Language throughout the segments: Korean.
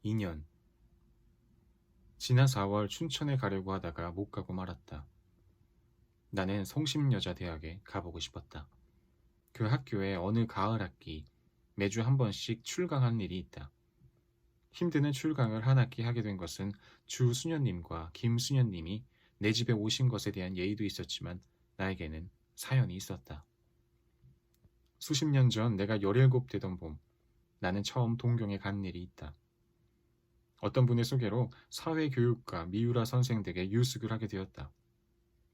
2년. 지난 4월 춘천에 가려고 하다가 못 가고 말았다. 나는 성심여자대학에 가보고 싶었다. 그 학교에 어느 가을 학기 매주 한 번씩 출강한 일이 있다. 힘드는 출강을 한 학기 하게 된 것은 주수녀님과 김수녀님이 내 집에 오신 것에 대한 예의도 있었지만 나에게는 사연이 있었다. 수십 년 전 내가 17 되던 봄, 나는 처음 동경에 간 일이 있다. 어떤 분의 소개로 사회교육과 미우라 선생 댁에 유숙을 하게 되었다.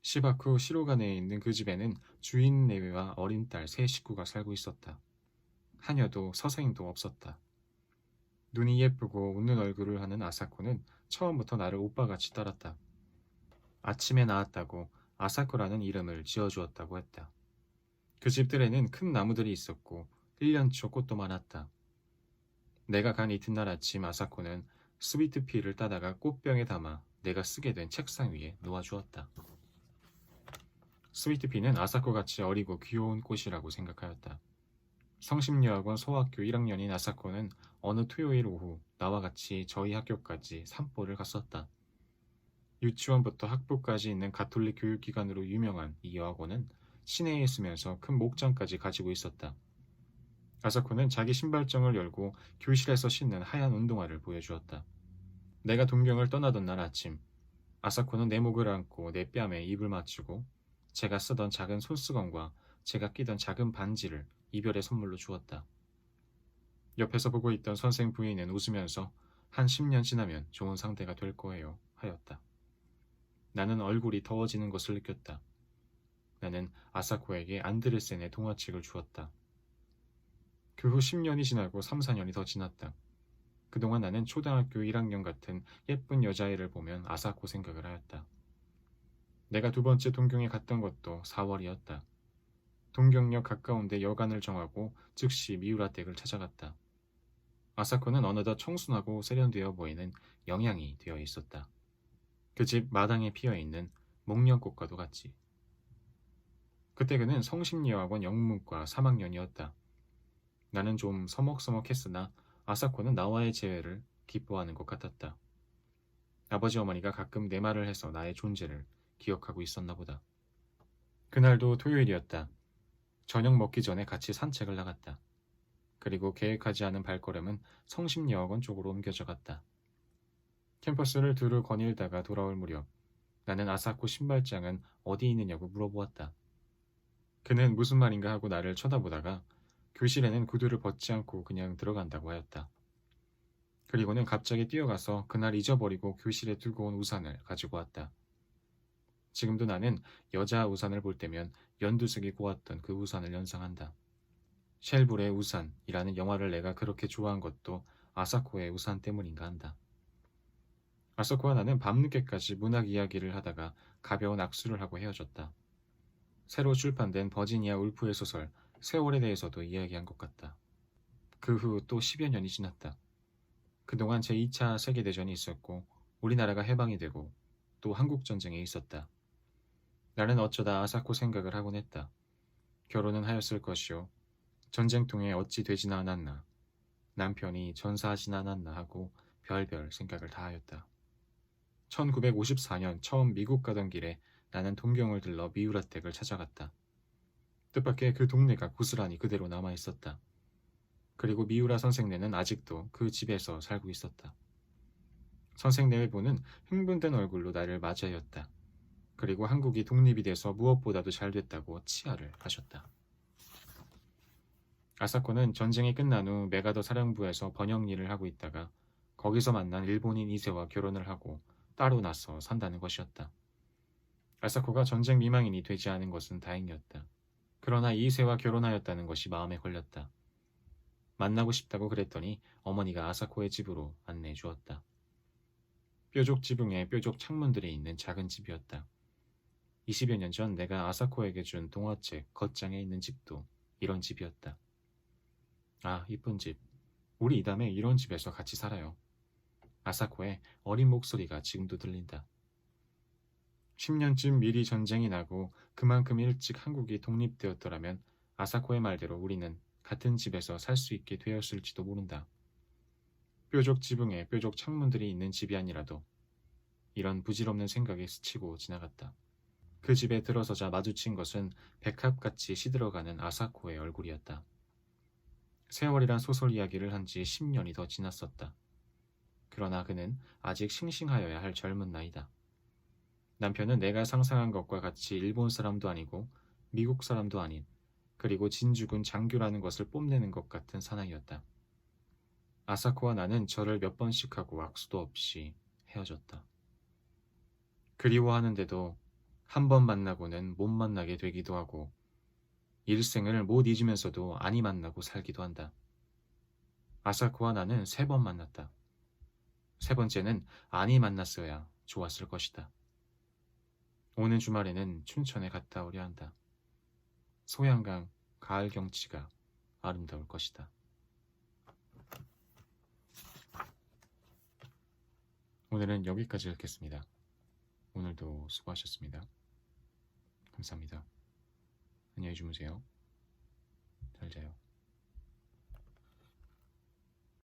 시바쿠 시로가네에 있는 그 집에는 주인 내외와 어린 딸 세 식구가 살고 있었다. 하녀도 서생도 없었다. 눈이 예쁘고 웃는 얼굴을 하는 아사코는 처음부터 나를 오빠같이 따랐다. 아침에 나왔다고 아사코라는 이름을 지어주었다고 했다. 그 집들에는 큰 나무들이 있었고 1년초 꽃도 많았다. 내가 간 이튿날 아침 아사코는 스위트피를 따다가 꽃병에 담아 내가 쓰게 된 책상 위에 놓아주었다. 스위트피는 아사코같이 어리고 귀여운 꽃이라고 생각하였다. 성심여학원 소학교 1학년인 아사코는 어느 토요일 오후 나와 같이 저희 학교까지 산보를 갔었다. 유치원부터 학부까지 있는 가톨릭 교육기관으로 유명한 이 여학원은 시내에 있으면서 큰 목장까지 가지고 있었다. 아사코는 자기 신발장을 열고 교실에서 신는 하얀 운동화를 보여주었다. 내가 동경을 떠나던 날 아침, 아사코는 내 목을 안고 내 뺨에 입을 맞추고 제가 쓰던 작은 손수건과 제가 끼던 작은 반지를 이별의 선물로 주었다. 옆에서 보고 있던 선생 부인은 웃으면서 한 10년 지나면 좋은 상대가 될 거예요 하였다. 나는 얼굴이 더워지는 것을 느꼈다. 나는 아사코에게 안드레센의 동화책을 주었다. 그 후 10년이 지나고 3, 4년이 더 지났다. 그동안 나는 초등학교 1학년 같은 예쁜 여자애를 보면 아사코 생각을 하였다. 내가 두 번째 동경에 갔던 것도 4월이었다. 동경역 가까운데 여관을 정하고 즉시 미우라 댁을 찾아갔다. 아사코는 어느덧 청순하고 세련되어 보이는 영양이 되어 있었다. 그 집 마당에 피어있는 목련꽃과도 같지. 그때 그는 성심여학원 영문과 3학년이었다. 나는 좀 서먹서먹했으나 아사코는 나와의 재회를 기뻐하는 것 같았다. 아버지 어머니가 가끔 내 말을 해서 나의 존재를 기억하고 있었나 보다. 그날도 토요일이었다. 저녁 먹기 전에 같이 산책을 나갔다. 그리고 계획하지 않은 발걸음은 성심여학원 쪽으로 옮겨져 갔다. 캠퍼스를 두루 거닐다가 돌아올 무렵 나는 아사코 신발장은 어디 있느냐고 물어보았다. 그는 무슨 말인가 하고 나를 쳐다보다가 교실에는 구두를 벗지 않고 그냥 들어간다고 하였다. 그리고는 갑자기 뛰어가서 그날 잊어버리고 교실에 두고 온 우산을 가지고 왔다. 지금도 나는 여자 우산을 볼 때면 연두색이 고왔던 그 우산을 연상한다. 쉘불의 우산이라는 영화를 내가 그렇게 좋아한 것도 아사코의 우산 때문인가 한다. 아사코와 나는 밤늦게까지 문학 이야기를 하다가 가벼운 악수를 하고 헤어졌다. 새로 출판된 버지니아 울프의 소설 세월에 대해서도 이야기한 것 같다. 그 후 또 10여 년이 지났다. 그동안 제2차 세계대전이 있었고 우리나라가 해방이 되고 또 한국전쟁에 있었다. 나는 어쩌다 아사코 생각을 하곤 했다. 결혼은 하였을 것이요. 전쟁통에 어찌 되진 않았나. 남편이 전사하진 않았나 하고 별별 생각을 다 하였다. 1954년 처음 미국 가던 길에 나는 동경을 들러 미우라 댁을 찾아갔다. 뜻밖의 그 동네가 고스란히 그대로 남아있었다. 그리고 미우라 선생네는 아직도 그 집에서 살고 있었다. 선생네 부는 흥분된 얼굴로 나를 맞이하였다. 그리고 한국이 독립이 돼서 무엇보다도 잘 됐다고 치하를 하셨다. 아사코는 전쟁이 끝난 후 메가더 사령부에서 번역 일을 하고 있다가 거기서 만난 일본인 2세와 결혼을 하고 따로 나서 산다는 것이었다. 아사코가 전쟁 미망인이 되지 않은 것은 다행이었다. 그러나 2세와 결혼하였다는 것이 마음에 걸렸다. 만나고 싶다고 그랬더니 어머니가 아사코의 집으로 안내해 주었다. 뾰족 지붕에 뾰족 창문들이 있는 작은 집이었다. 20여 년 전 내가 아사코에게 준 동화책 겉장에 있는 집도 이런 집이었다. 아, 이쁜 집. 우리 이담에 이런 집에서 같이 살아요. 아사코의 어린 목소리가 지금도 들린다. 10년쯤 미리 전쟁이 나고 그만큼 일찍 한국이 독립되었더라면 아사코의 말대로 우리는 같은 집에서 살 수 있게 되었을지도 모른다. 뾰족 지붕에 뾰족 창문들이 있는 집이 아니라도 이런 부질없는 생각이 스치고 지나갔다. 그 집에 들어서자 마주친 것은 백합같이 시들어가는 아사코의 얼굴이었다. 세월이란 소설 이야기를 한 지 10년이 더 지났었다. 그러나 그는 아직 싱싱하여야 할 젊은 나이다. 남편은 내가 상상한 것과 같이 일본 사람도 아니고 미국 사람도 아닌, 그리고 진주군 장교라는 것을 뽐내는 것 같은 사나이였다. 아사코와 나는 절을 몇 번씩 하고 악수도 없이 헤어졌다. 그리워하는데도 한 번 만나고는 못 만나게 되기도 하고 일생을 못 잊으면서도 아니 만나고 살기도 한다. 아사코와 나는 3번 만났다. 3번째는 아니 만났어야 좋았을 것이다. 오는 주말에는 춘천에 갔다 오려 한다. 소양강 가을 경치가 아름다울 것이다. 오늘은 여기까지 읽겠습니다. 오늘도 수고하셨습니다. 감사합니다. 안녕히 주무세요. 잘 자요.